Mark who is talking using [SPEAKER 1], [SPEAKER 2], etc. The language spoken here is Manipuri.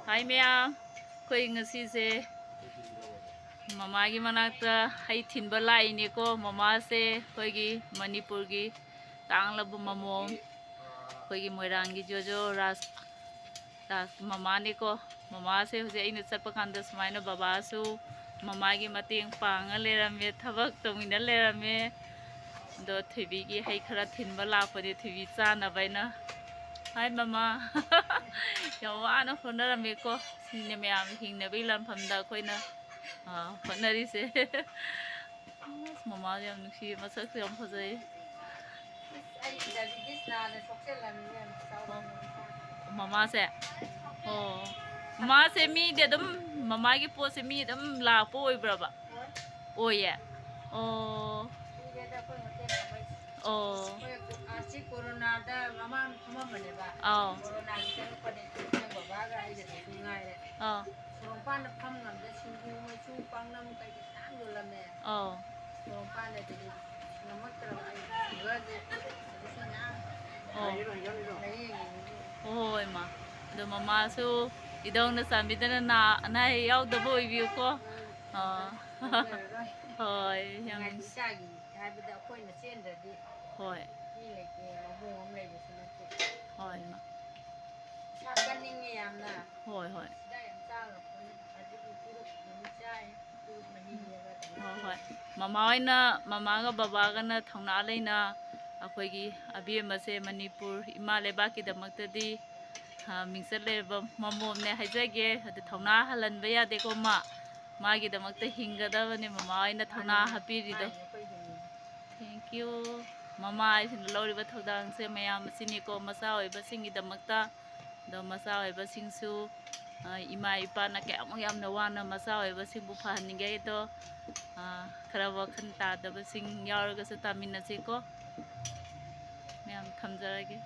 [SPEAKER 1] Hi ma'am, koi ngasi se mama gi manakta hai thinba lai ni ko mama se koi gi Manipur gi tanglabu mamom koi gi Moirang gi jojo ras mama ni ko mama se hoje aina chappa kanda sumaina baba su mama gi mateng panga lerame thabak tongina lerame do thibi gi hai khara thinba lapani thibi chana baina. Hi mama. Yawana honarame ko sine ma'am hingnabi lamfamda koina honnarise. Mama yam nungsi masak yam phajai. Mama se oh mama se mi de dum mama gi po se mi dum la po oibraba oye oh oh
[SPEAKER 2] Asi corona da mama mama bane ba
[SPEAKER 1] oh
[SPEAKER 2] corona gi tan ko de tan baba ga ai de ngai de
[SPEAKER 1] oh
[SPEAKER 2] sorong pan da pham ngam da singu ma chu pang nam kai de tang yo la me
[SPEAKER 1] oh
[SPEAKER 2] sorong pan de namak tra ai ga de sina
[SPEAKER 1] oh
[SPEAKER 2] nei
[SPEAKER 1] oi ma do mama su idong na samidana na yaw da boy view ko hoi yang
[SPEAKER 2] ngai sa gi hai ba da koi na chen da di
[SPEAKER 1] hoi
[SPEAKER 2] ni le ke ma bu ngom le bi sina ke
[SPEAKER 1] hoi ma
[SPEAKER 2] sa kan ning yamna
[SPEAKER 1] hoi hoi
[SPEAKER 2] da yam sa ga ko adi ku puru ni chai puru mahi le ba
[SPEAKER 1] hoi mama hoina mama ga baba ga na thongna leina akhoi abi mase Manipur ima lebaki damakta di mingset leba mamom ne haijage adu thongna halan ba ya de ko ma gi damakta hinggadabane mama hoina thongna hapiri do. Thank you mama isin loriba thodang se mayam sini ko masa oiba singi damakta do masa oiba singsu ima ipa na kya mo yamna wana masa oiba singbu phaningai do khara wakhan ta da sing yaurga se taminase ko mayam thamjarage.